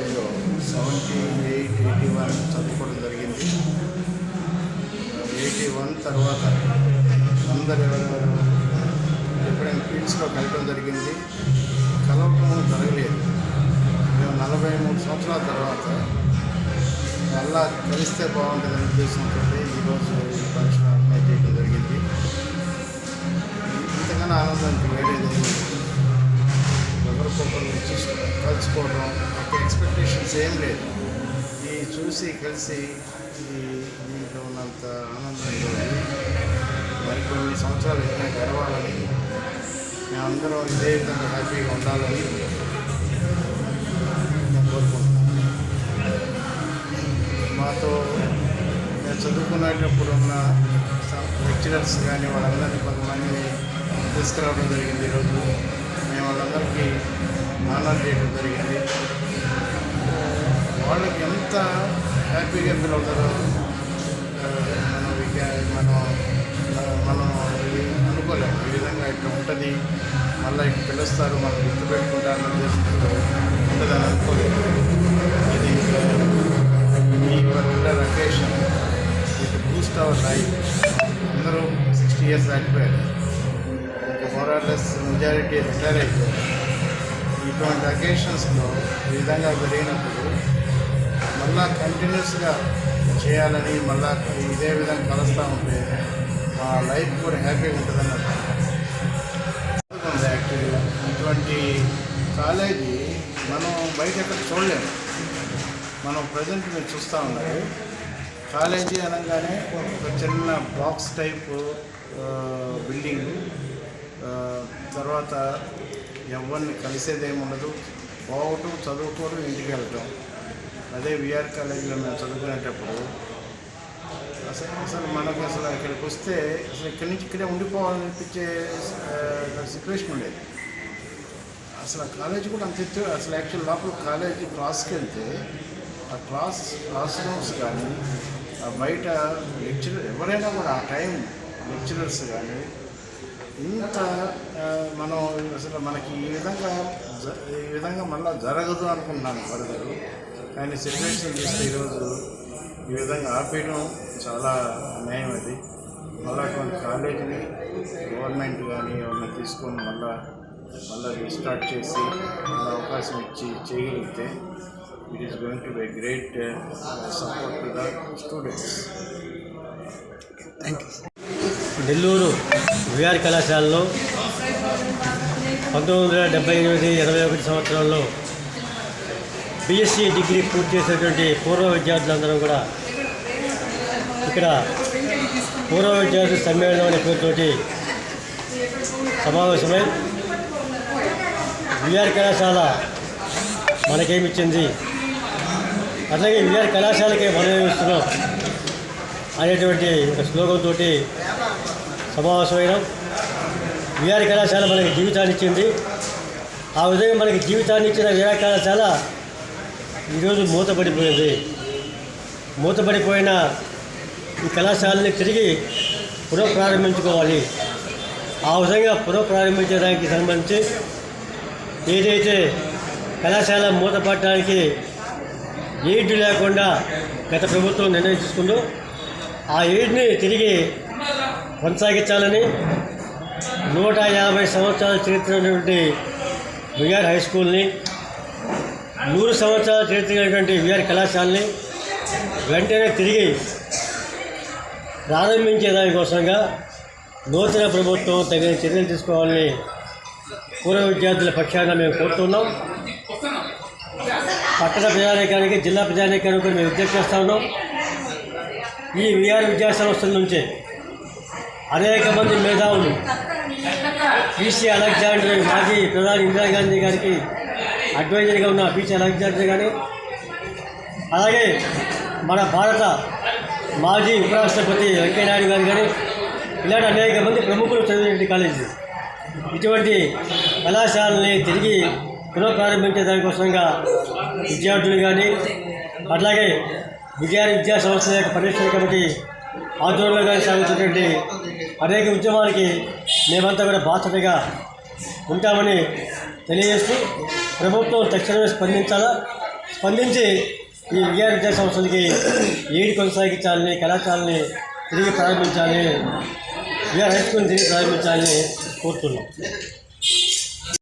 కాలేజీలో 78, 81 చదువుకోవడం జరిగింది. 81 తర్వాత అందరు డిఫరెంట్ ఫీల్డ్స్లోకి వెళ్ళడం జరిగింది. కలవటం జరగలేదు. మేము 43 సంవత్సరాల తర్వాత మళ్ళా కలిస్తే బాగుంటుందనే ఉద్దేశంతో ఈరోజు ఈ ఫంక్షన్ ఆర్గనైజ్ చేయడం జరిగింది. ఇంతకన్నా ఆనందానికి వేరేది ఒకరికొకరు కలుసుకోవడం ఒక ఎక్స్పెక్టేషన్స్ ఏం లేదు. ఈ చూసి కలిసి దీంట్లో ఉన్నంత ఆనందం లేదు. మరికొన్ని సంవత్సరాలు ఎక్కడ గడవాలని, మేమందరం ఇదే విధంగా హ్యాపీగా ఉండాలని నేను కోరుకుంటున్నాను. మాతో నేను చదువుకునేటప్పుడు ఉన్న లెక్చరర్స్ కానీ వాళ్ళందరినీ కొంతమంది తీసుకురావడం జరిగింది. ఈరోజు మేము వాళ్ళందరికీ ఆనర్ చేయడం జరిగింది. వాళ్ళకి ఎంత హ్యాపీగా ఫీల్ అవుతారో మనం అనుకోలేము. ఈ విధంగా ఇట్లా ఉంటుంది, మళ్ళీ ఇట్లా పిలుస్తారు, మనం గుర్తుపెట్టుకుంటారన్న ఉద్దేశంతో ఉంటుందని అనుకోలేదు. ఇది ఈ పర్టికులర్ అకేషన్ ఇది బూస్ట్ అవర్ లైఫ్. అందరూ 60 years దాటిపోయారు. ఇంకా మోరార్లెస్ మెజారిటీ రిటైర్ అయిపోయారు. ఇటువంటి అకేషన్స్లో ఈ విధంగా జరిగినప్పుడు మళ్ళా కంటిన్యూస్గా చేయాలని, మళ్ళా ఇదే విధంగా కలుస్తూ ఉంటే మా లైఫ్ కూడా హ్యాపీగా ఉంటుందని అనుకుంటుంది. యాక్చువల్గా ఇటువంటి కాలేజీ మనం బయట ఎక్కడ చూడలేము. మనం ప్రజెంట్ మీరు చూస్తూ ఉన్నారు. కాలేజీ అనగానే ఒక చిన్న బాక్స్ టైప్ బిల్డింగ్, తర్వాత ఎవరిని కలిసేదేమి ఉండదు, పోవటం, చదువుకోవడం, ఇంటికి వెళ్ళటం. అదే విఆర్ కాలేజీలో మేము చదువుకునేటప్పుడు అసలు మనకు ఇక్కడికి వస్తే అసలు ఇక్కడి నుంచి ఇక్కడే ఉండిపోవాలనిపించే సిచ్యువేషన్ ఉండేది. అసలు ఆ కాలేజీ కూడా అంత ఎత్తు. అసలు యాక్చువల్ లోపల కాలేజీ క్లాస్కి వెళ్తే ఆ క్లాస్ రూమ్స్ కానీ, బయట లెక్చరర్ ఎవరైనా కూడా ఆ టైం లెక్చరర్స్ కానీ ఇంత మనం అసలు మనకి ఈ విధంగా మళ్ళీ జరగదు అనుకుంటున్నాను వరదలు. కానీ సిచ్యువేషన్ చూస్తే ఈరోజు ఈ విధంగా ఆపేయడం చాలా అన్యాయం. అది మళ్ళీ అటువంటి కాలేజీని గవర్నమెంట్ కానీ ఎవరిని తీసుకొని మళ్ళీ రీస్టార్ట్ చేసి మళ్ళీ అవకాశం ఇచ్చి చేయగలిగితే it is going to be great support to the students. Thank you. Nellore VR కళాశాలలో 1978-81 సంవత్సరంలో బీఎస్సీ డిగ్రీ పూర్తి చేసినటువంటి పూర్వ విద్యార్థులందరూ కూడా ఇక్కడ పూర్వ విద్యార్థి సమ్మేళనం అనే పేరుతోటి సమావేశమై విఆర్ కళాశాల మనకేమిచ్చింది, అట్లాగే విఆర్ కళాశాలకే మనం ఏమిస్తున్నాం అనేటువంటి ఒక స్లోగంతో సమావేశమైన విఆర్ కళాశాల మనకి జీవితాన్ని ఇచ్చింది. ఆ విధంగా మనకి జీవితాన్ని ఇచ్చిన విఆర్ కళాశాల ఈరోజు మూతపడిపోయింది. మూతపడిపోయిన ఈ కళాశాలని తిరిగి పునఃప్రారంభించుకోవాలి. ఆ విధంగా పునఃప్రారంభించడానికి సంబంధించి ఏదైతే కళాశాల మూతపడటానికి ఎయిడ్ లేకుండా గత ప్రభుత్వం నిర్ణయం తీసుకుందో ఆ ఎయిడ్ని తిరిగి కొనసాగించాలని 150 సంవత్సరాల చరిత్ర ఉన్నటువంటి విఆర్ హై స్కూల్ని, 100 సంవత్సరాల చరిత్ర ఉన్నటువంటి విఆర్ కళాశాలని వెంటనే తిరిగి ప్రారంభించే దానికోసంగా నూతన ప్రభుత్వం తగిన చర్యలు తీసుకోవాలని పూర్వ విద్యార్థుల పక్షాన మేము కోరుతున్నాం. పట్టణ ప్రజానీకానికి, జిల్లా ప్రజానీకానికి కూడా మేము విజ్ఞప్తి చేస్తా ఉన్నాం. ఈ విఆర్ విద్యా సంస్థల నుంచే అనేక మంది మేధావులు, పీసీ అలెగ్జాండర్ మాజీ ప్రధాని ఇందిరాగాంధీ గారికి అడ్వైజర్గా ఉన్న పీసీ అలెగ్జాండర్ కానీ, అలాగే మన భారత మాజీ ఉపరాష్ట్రపతి వెంకయ్యనాయుడు గారు కానీ, ఇలాంటి అనేక మంది ప్రముఖులు చదివినటువంటి కాలేజీ. ఇటువంటి కళాశాలని తిరిగి పునఃప్రారంభించే దానికోసంగా విద్యార్థులు కానీ, అట్లాగే విద్యా సంస్థల యొక్క పరిరక్షణ కమిటీ ఆధ్వర్యంలో కానీ సాగుతున్నటువంటి అనేక ఉద్యమాలకి మేమంతా కూడా బాధ్యతగా ఉంటామని తెలియజేస్తూ ప్రభుత్వం తక్షణమే స్పందించాలా. స్పందించి ఈ విఆర్ విద్యా సంస్థలకి ఏడు కొనసాగించాలని, కళాశాలని తిరిగి ప్రారంభించాలని, విఆర్ హై స్కూల్ని తిరిగి ప్రారంభించాలని కోరుతున్నాం.